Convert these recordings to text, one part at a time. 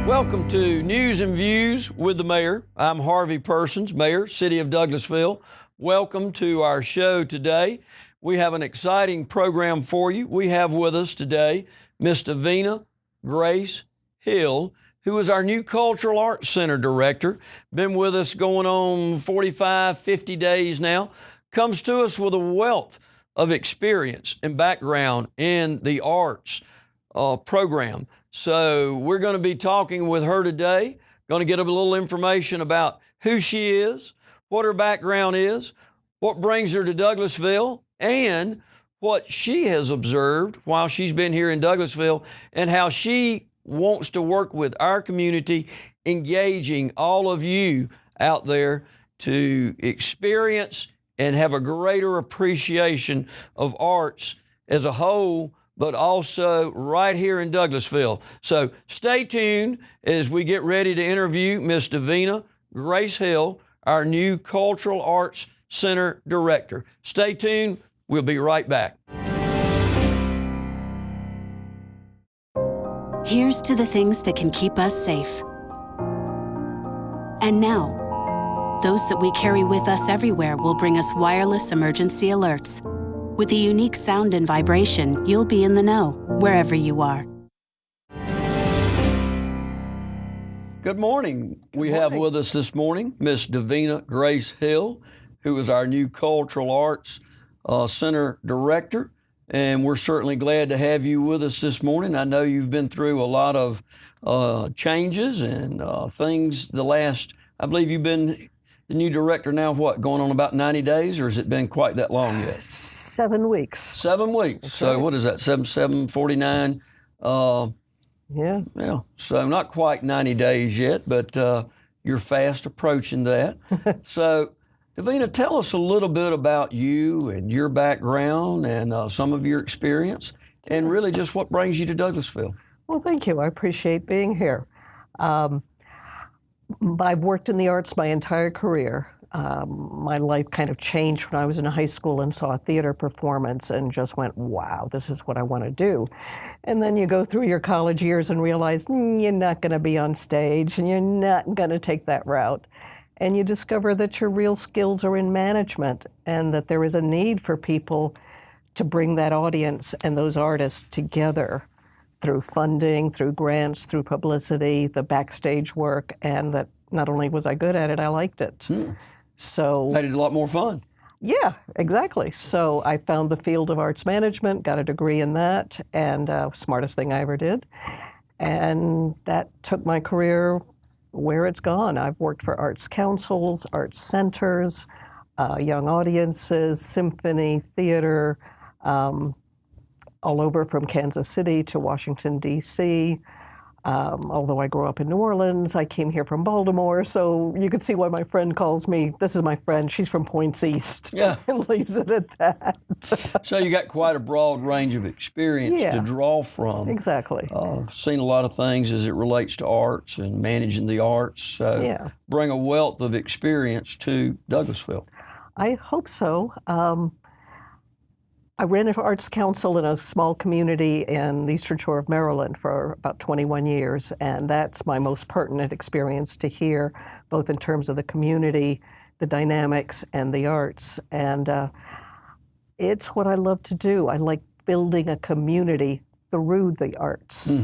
Welcome to News and Views with the Mayor. I'm Harvey Persons, Mayor, City of Douglasville. Welcome to our show today. We have an exciting program for you. We have with us today Miss Davina Grace Hill, who is our new Cultural Arts Center Director. Been with us going on 45, 50 days now. Comes to us with a wealth of experience and background in the arts program. So we're going to be talking with her today, going to get a little information about who she is, what her background is, what brings her to Douglasville, and what she has observed while she's been here in Douglasville, and how she wants to work with our community, engaging all of you out there to experience and have a greater appreciation of arts as a whole, but also right here in Douglasville. So stay tuned as we get ready to interview Miss Davina Grace Hill, our new Cultural Arts Center Director. Stay tuned. We'll be right back. Here's to the things that can keep us safe. And now, those that we carry with us everywhere will bring us wireless emergency alerts. With the unique sound and vibration, you'll be in the know, wherever you are. Good morning. We have with us this morning Miss Davina Grace Hill, who is our new Cultural Arts Center Director. And we're certainly glad to have you with us this morning. I know you've been through a lot of changes and things the last, I believe you've been the new director now, what, going on about 90 days, or has it been quite that long yet? 7 weeks. 7 weeks. That's so right. What is that, 7/7/49? Yeah. So not quite 90 days yet, but you're fast approaching that. So Davina, tell us a little bit about you and your background and some of your experience, and really just what brings you to Douglasville. Well, thank you. I appreciate being here. I've worked in the arts my entire career. My life kind of changed when I was in high school and saw a theater performance and just went, wow, this is what I want to do. And then you go through your college years and realize you're not going to be on stage and you're not going to take that route. And you discover that your real skills are in management and that there is a need for people to bring that audience and those artists together through funding, through grants, through publicity, the backstage work, and that not only was I good at it, I liked it. So Made it a lot more fun. Yeah, exactly. So I found the field of arts management, got a degree in that, and smartest thing I ever did. And that took my career where it's gone. I've worked for arts councils, arts centers, young audiences, symphony, theater, all over from Kansas City to Washington, D.C. Although I grew up in New Orleans, I came here from Baltimore, so you could see why my friend calls me, this is my friend, she's from Points East, and leaves it at that. So you got quite a broad range of experience to draw from. Exactly. Seen a lot of things as it relates to arts and managing the arts, so bring a wealth of experience to Douglasville. I hope so. I ran an arts council in a small community in the Eastern Shore of Maryland for about 21 years, and that's my most pertinent experience to hear, both in terms of the community, the dynamics, and the arts. And it's what I love to do. I like building a community through the arts,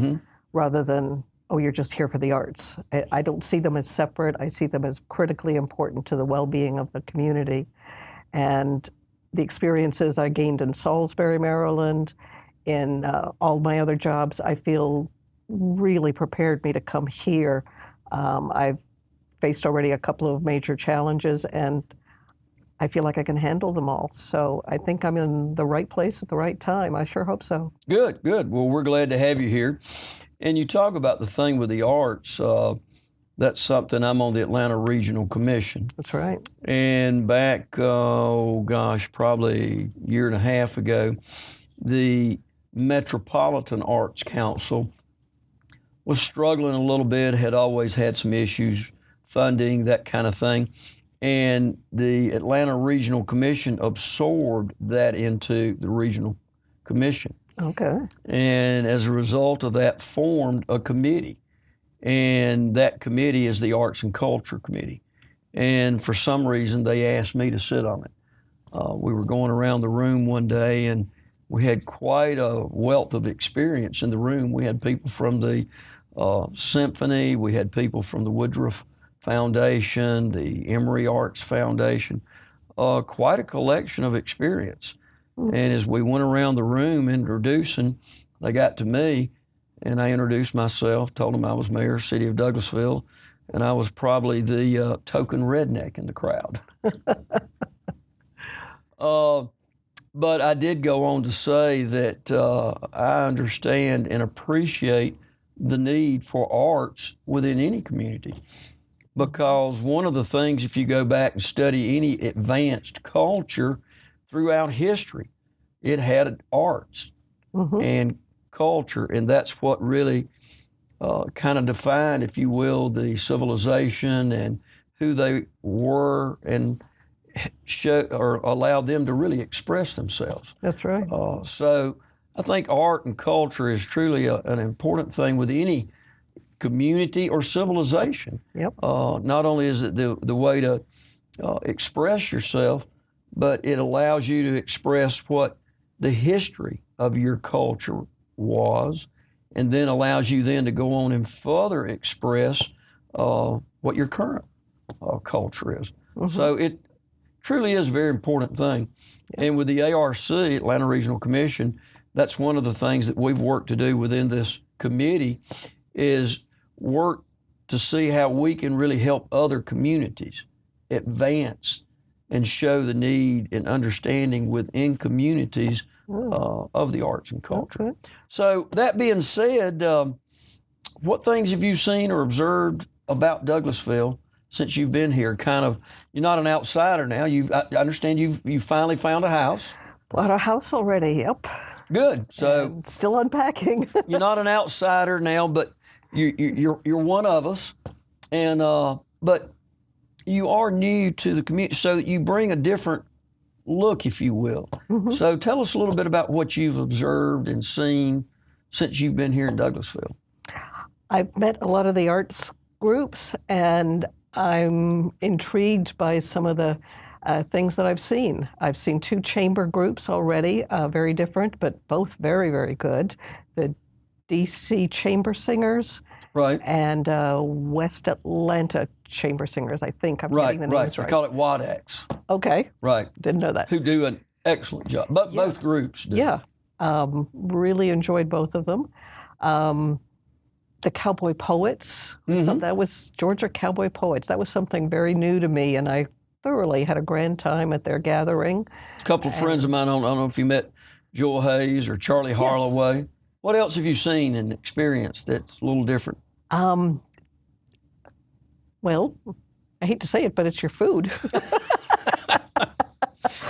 rather than, oh, you're just here for the arts. I don't see them as separate. I see them as critically important to the well-being of the community. And the experiences I gained in Salisbury, Maryland, in all my other jobs, I feel really prepared me to come here. I've faced already a couple of major challenges, and I feel like I can handle them all. So I think I'm in the right place at the right time. I sure hope so. Good, good. Well, we're glad to have you here. And you talk about the thing with the arts. That's something, I'm on the Atlanta Regional Commission. That's right. And back, probably a year and a half ago, the Metropolitan Arts Council was struggling a little bit, had always had some issues, funding, that kind of thing. And the Atlanta Regional Commission absorbed that into the Regional Commission. Okay. And as a result of that, formed a committee. and that committee is the Arts and Culture Committee. And for some reason, they asked me to sit on it. We were going around the room one day, and we had quite a wealth of experience in the room. We had people from the symphony, we had people from the Woodruff Foundation, the Emory Arts Foundation, quite a collection of experience. And as we went around the room introducing, they got to me, and I introduced myself, told them I was mayor, city of Douglasville, and I was probably the token redneck in the crowd. But I did go on to say that I understand and appreciate the need for arts within any community. Because one of the things, if you go back and study any advanced culture throughout history, it had arts and culture, and that's what really kind of defined, if you will, the civilization and who they were, and show or allowed them to really express themselves. That's right. So I think art and culture is truly an important thing with any community or civilization. Yep. Not only is it the way to express yourself, but it allows you to express what the history of your culture was, and then allows you then to go on and further express what your current culture is. So it truly is a very important thing. And with the ARC, Atlanta Regional Commission, that's one of the things that we've worked to do within this committee, is work to see how we can really help other communities advance and show the need and understanding within communities of the arts and culture. Okay. So that being said, what things have you seen or observed about Douglasville since you've been here? Kind of, you're not an outsider now. I understand you finally found a house. Bought a house already, yep. Good. So And still unpacking. you're not an outsider now, but you're one of us, and but you are new to the community, so you bring a different look, if you will. So tell us a little bit about what you've observed and seen since you've been here in Douglasville. I've met a lot of the arts groups, and I'm intrigued by some of the things that I've seen. I've seen 2 chamber groups already, very different, but both very, very good. The DC Chamber Singers, Right. and West Atlanta Chamber Singers, I think. I'm getting the names Right. right. I call it WADX. Okay. Right. Didn't know that. Who do an excellent job. But both groups do. Yeah. Really enjoyed both of them. The Cowboy Poets, so that was Georgia Cowboy Poets. That was something very new to me, and I thoroughly had a grand time at their gathering. A couple of friends of mine, I don't know if you met Joel Hayes or Charlie Harloway. What else have you seen and experienced that's a little different? Well, I hate to say it, but it's your food.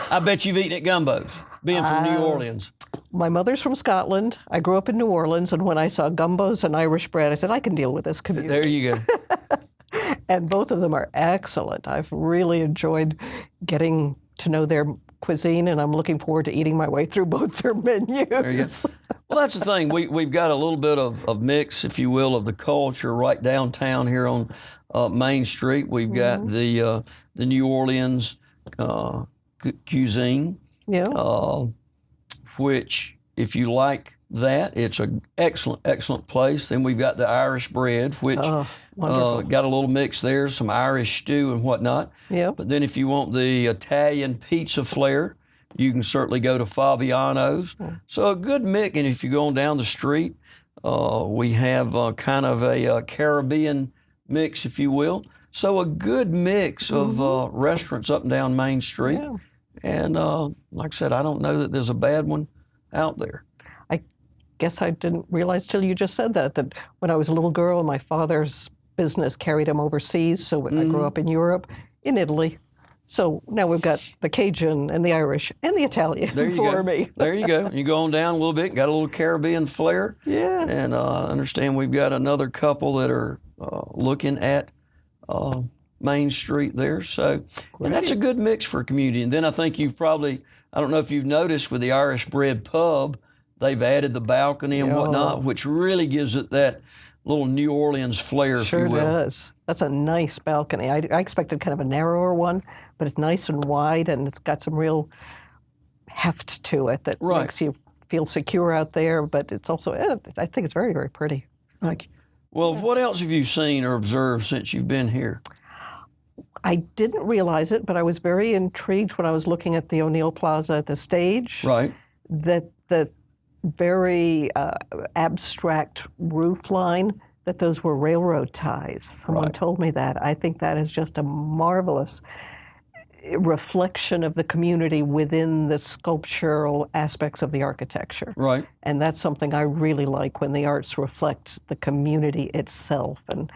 I bet you've eaten at Gumbo's, being from New Orleans. My mother's from Scotland. I grew up in New Orleans, and when I saw gumbos and Irish bread, I said, I can deal with this community. There you go. And both of them are excellent. I've really enjoyed getting to know their cuisine, and I'm looking forward to eating my way through both their menus. There you go. Well, that's the thing. We've got a little bit of mix, if you will, of the culture right downtown here on Main Street. We've got the New Orleans cuisine, which, if you like that, it's an excellent place. Then we've got the Irish bread, which got a little mix there, some Irish stew and whatnot. Yeah. But then if you want the Italian pizza flair, you can certainly go to Fabiano's. So a good mix, and if you're going down the street, we have kind of a Caribbean mix, if you will. So a good mix of restaurants up and down Main Street. Yeah. And like I said, I don't know that there's a bad one out there. I guess I didn't realize till you just said that when I was a little girl, my father's business carried him overseas. So I grew up in Europe, in Italy. So now we've got the Cajun and the Irish and the Italian for me. There you go. You go on down a little bit, got a little Caribbean flair. Yeah. And I understand we've got another couple that are looking at Main Street there. So, and that's a good mix for a community. And then I think you've probably, I don't know if you've noticed with the Irish Bread Pub, they've added the balcony and whatnot, which really gives it that little New Orleans flair, Sure if you will. does. That's a nice balcony. I expected kind of a narrower one, but it's nice and wide, and it's got some real heft to it that Right. makes you feel secure out there, but it's also, I think it's very, very pretty. Thank you. Well, what else have you seen or observed since you've been here? I didn't realize it, but I was very intrigued when I was looking at the O'Neill Plaza at the stage. Right. That very abstract roof line, that those were railroad ties. Someone Right. told me that. I think that is just a marvelous reflection of the community within the sculptural aspects of the architecture. Right. And that's something I really like, when the arts reflect the community itself. And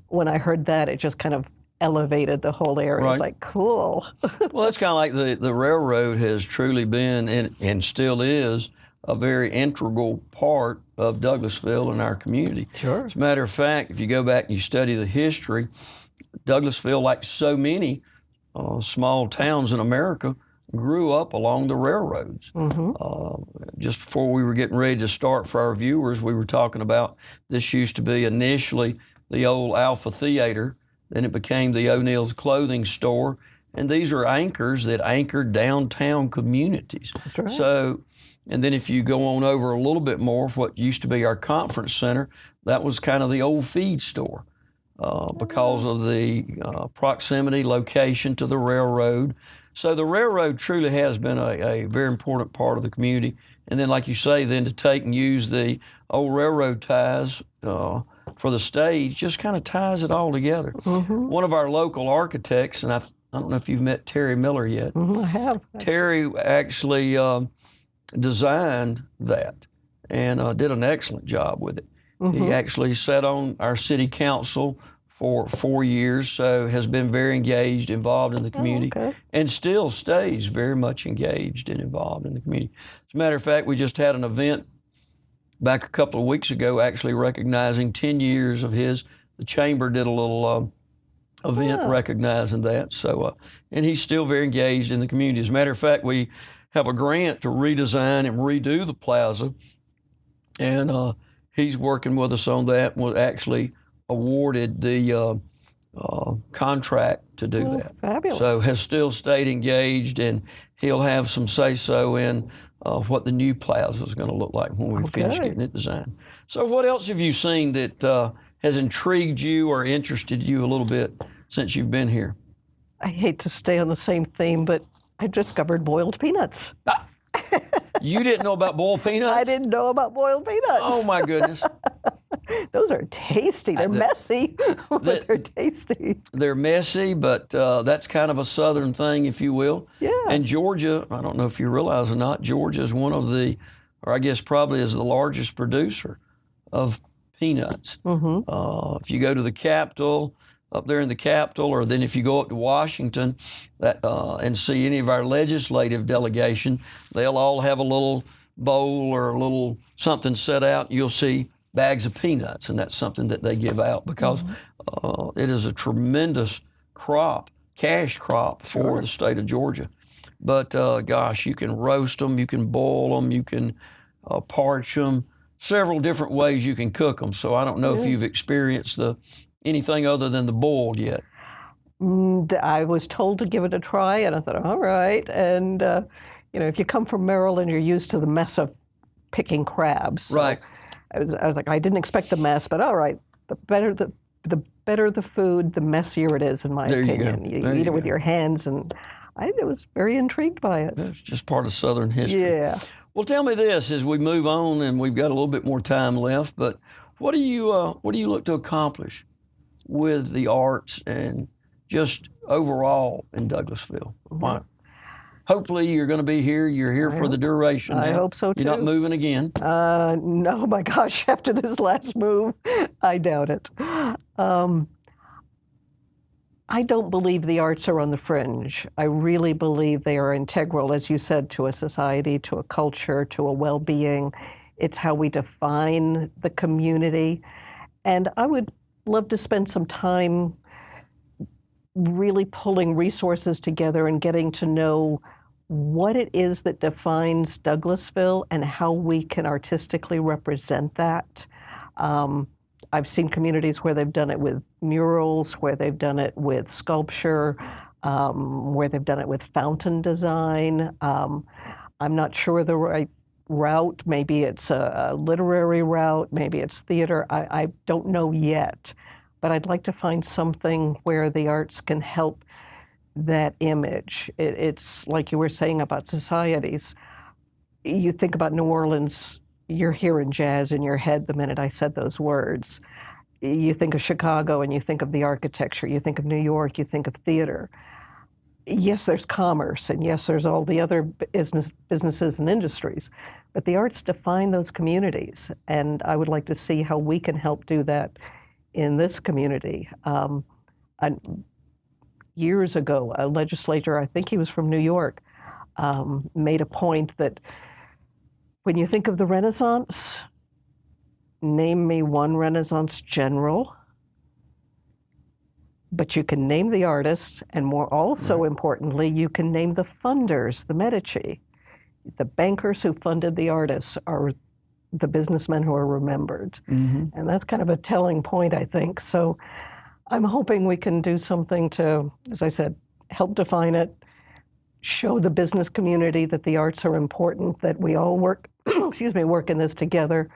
when I heard that, it just kind of elevated the whole area. Right. It's like, cool. Well, it's kind of like the railroad has truly been and still is a very integral part of Douglasville and our community. Sure. As a matter of fact, if you go back and you study the history, Douglasville, like so many small towns in America, grew up along the railroads. Just before we were getting ready to start for our viewers, we were talking about this used to be initially the old Alpha Theater, then it became the O'Neill's Clothing Store, and these are anchors that anchored downtown communities. That's right. So, and then if you go on over a little bit more, what used to be our conference center, that was kind of the old feed store. Because of the proximity, location to the railroad. So the railroad truly has been a very important part of the community. And then, like you say, then to take and use the old railroad ties for the stage just kind of ties it all together. One of our local architects, and I don't know if you've met Terry Miller yet. I have. Terry actually designed that and did an excellent job with it. He actually sat on our city council for 4 years, so has been very engaged, involved in the community, and still stays very much engaged and involved in the community. As a matter of fact, we just had an event back a couple of weeks ago actually recognizing 10 years of his. The chamber did a little event recognizing that. So, and he's still very engaged in the community. As a matter of fact, we have a grant to redesign and redo the plaza, and he's working with us on that and was actually awarded the contract to do that. Fabulous. So has still stayed engaged, and he'll have some say-so in what the new plaza is going to look like when we finish getting it designed. So what else have you seen that has intrigued you or interested you a little bit since you've been here? I hate to stay on the same theme, but I discovered boiled peanuts. You didn't know about boiled peanuts? I didn't know about boiled peanuts. Oh, my goodness. Those are tasty. They're messy, but they're tasty. They're messy, but that's kind of a southern thing, if you will. Yeah. And Georgia, I don't know if you realize or not, Georgia is one of the, or I guess probably is the largest producer of peanuts. If you go to the Capitol, up there in the Capitol, or then if you go up to Washington and see any of our legislative delegation, they'll all have a little bowl or a little something set out. You'll see bags of peanuts, and that's something that they give out because it is a tremendous crop, cash crop for the state of Georgia. But gosh, you can roast them, you can boil them, you can parch them, several different ways you can cook them. So I don't know if you've experienced anything other than the boiled yet. I was told to give it a try, and I thought, all right. And if you come from Maryland, you're used to the mess of picking crabs. So Right. I was like, I didn't expect the mess, but all right. The better the food, the messier it is, in my opinion. You eat it with your hands, and I was very intrigued by it. It's just part of Southern history. Yeah. Well, tell me this as we move on, and we've got a little bit more time left. But what do you look to accomplish with the arts and just overall in Douglasville? Why? Hopefully you're going to be here. You're here for the duration. I now. hope so, too. You're not moving again. No, my gosh, after this last move, I doubt it. I don't believe the arts are on the fringe. I really believe they are integral, as you said, to a society, to a culture, to a well-being. It's how we define the community. And I would love to spend some time really pulling resources together and getting to know what it is that defines Douglasville and how we can artistically represent that. I've seen communities where they've done it with murals, where they've done it with sculpture, where they've done it with fountain design. I'm not sure the right route. Maybe it's a literary route, maybe it's theater. I don't know yet, but I'd like to find something where the arts can help that image. It's like you were saying about societies. You think about New Orleans, you're hearing jazz in your head the minute I said those words. You think of Chicago and you think of the architecture. You think of New York, you think of theater. Yes, there's commerce, and yes, there's all the other businesses and industries, but the arts define those communities, and I would like to see how we can help do that in this community. Years ago, a legislator, I think he was from New York, made a point that when you think of the Renaissance, name me one Renaissance general, but you can name the artists, and more also importantly, you can name the funders, the Medici. The bankers who funded the artists are the businessmen who are remembered. And that's kind of a telling point, I think. So I'm hoping we can do something to, as I said, help define it, show the business community that the arts are important, that we all work, work in this together.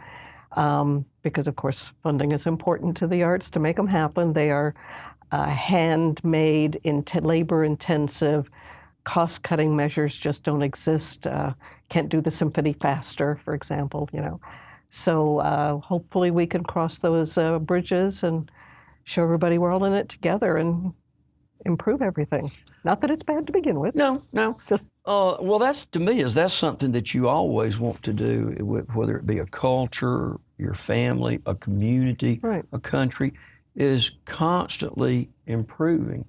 Because of course, funding is important to the arts to make them happen. They are handmade, labor-intensive, cost-cutting measures just don't exist. Can't do the symphony faster, for example, So hopefully we can cross those bridges and show everybody we're all in it together and improve everything. Not that it's bad to begin with. No. Just well, that's something that you always want to do, whether it be a culture, your family, a community, right. a country, is constantly improving.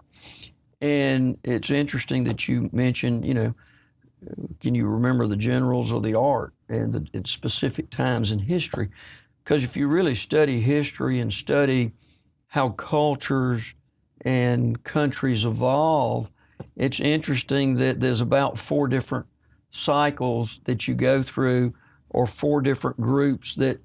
And it's interesting that you mentioned, can you remember the generals of the art and at specific times in history? Because if you really study history and study how cultures and countries evolve, it's interesting that there's about 4 different cycles that you go through, or 4 different groups that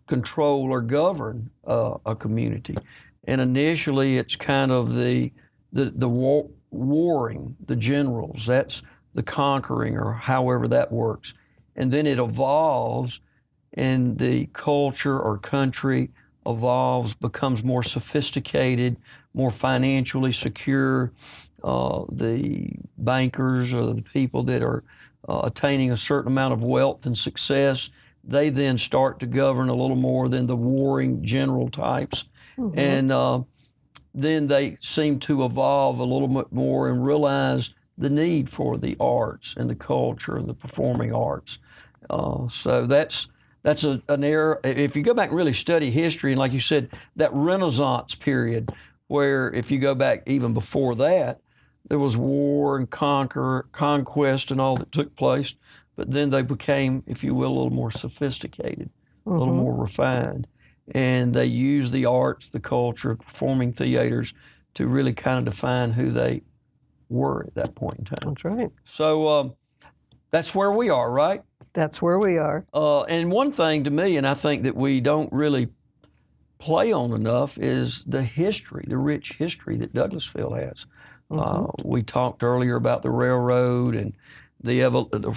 control or govern a community. And initially, it's kind of the warring, the generals. That's the conquering, or however that works. And then it evolves, and the culture or country evolves, becomes more sophisticated, more financially secure. The bankers or the people that are attaining a certain amount of wealth and success, they then start to govern a little more than the warring general types. And then they seem to evolve a little bit more and realize the need for the arts and the culture and the performing arts. So that's an era. If you go back and really study history, and like you said, that Renaissance period, where if you go back even before that, there was war and conquest and all that took place, but then they became, if you will, a little more sophisticated, a little more refined. And they used the arts, the culture, performing theaters to really kind of define who they were at that point in time. That's right. So that's where we are, right? That's where we are. And one thing to me, and I think that we don't really play on enough, is the history, the rich history that Douglasville has. We talked earlier about the railroad and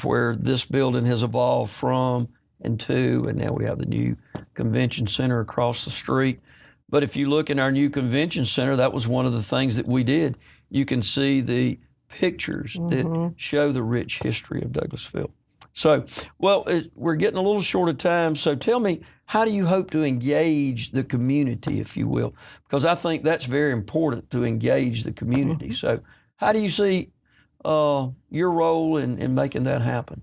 where this building has evolved from and to, and now we have the new convention center across the street. But if you look in our new convention center, that was one of the things that we did. You can see the pictures that show the rich history of Douglasville. So, well, we're getting a little short of time, so tell me, how do you hope to engage the community, if you will? Because I think that's very important, to engage the community. So how do you see your role in making that happen?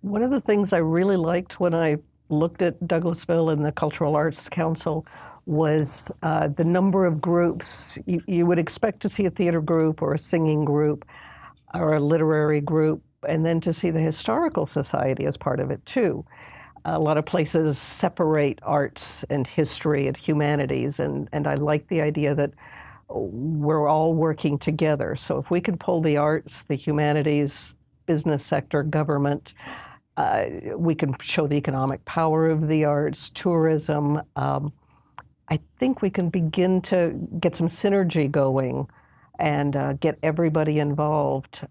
One of the things I really liked when I looked at Douglasville and the Cultural Arts Council was the number of groups. You would expect to see a theater group or a singing group or a literary group, and then to see the Historical Society as part of it too. A lot of places separate arts and history and humanities, and I like the idea that we're all working together. So if we can pull the arts, the humanities, business sector, government, We can show the economic power of the arts, tourism. I think we can begin to get some synergy going and get everybody involved.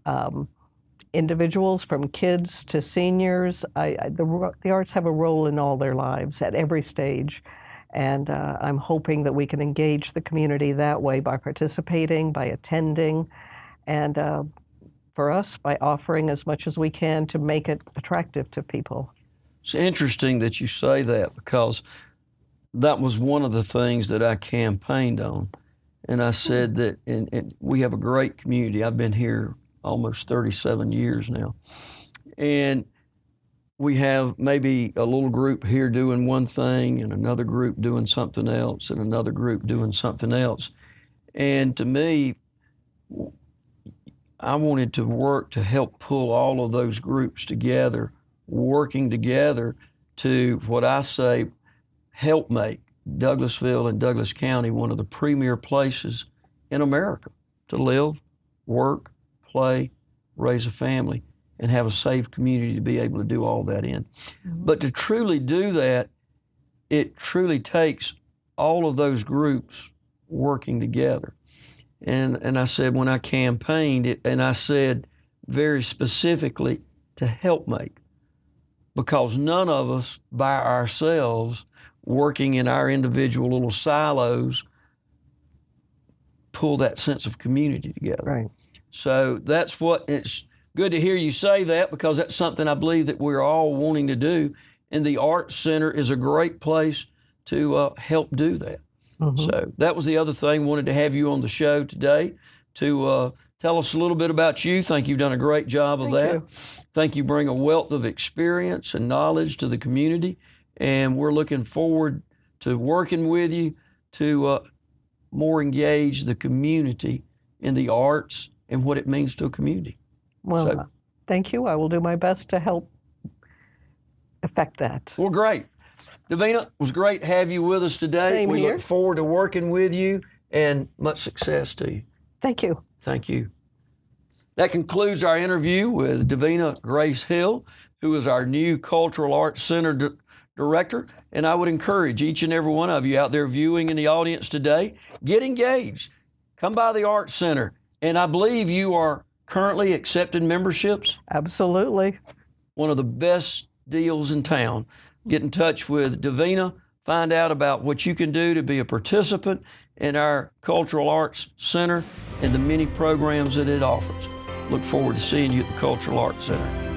Individuals from kids to seniors. The arts have a role in all their lives at every stage. And I'm hoping that we can engage the community that way by participating, by attending, and for us, by offering as much as we can to make it attractive to people. It's interesting that you say that, because that was one of the things that I campaigned on. And I said that and we have a great community. I've been here almost 37 years now. And we have maybe a little group here doing one thing and another group doing something else and another group doing something else. And to me, I wanted to work to help pull all of those groups together, working together to what I say help make Douglasville and Douglas County one of the premier places in America to live, work, play, raise a family, and have a safe community to be able to do all that in. Mm-hmm. But to truly do that, it truly takes all of those groups working together. And I said when I campaigned it, and I said very specifically to help make, because none of us by ourselves working in our individual little silos pull that sense of community together. Right. So that's what, it's good to hear you say that, because that's something I believe that we're all wanting to do. And the Arts Center is a great place to help do that. Mm-hmm. So that was the other thing. Wanted to have you on the show today to tell us a little bit about you. Think you've done a great job of that. Think you bring a wealth of experience and knowledge to the community. And we're looking forward to working with you to more engage the community in the arts and what it means to a community. Well, thank you. I will do my best to help affect that. Well, great. Davina, it was great to have you with us today. Same we here. look forward to working with you, and much success to you. Thank you. Thank you. That concludes our interview with Davina Grace Hill, who is our new Cultural Arts Center Director. And I would encourage each and every one of you out there viewing in the audience today, get engaged. Come by the Arts Center. And I believe you are currently accepting memberships. Absolutely. One of the best deals in town. Get in touch with Davina, find out about what you can do to be a participant in our Cultural Arts Center and the many programs that it offers. Look forward to seeing you at the Cultural Arts Center.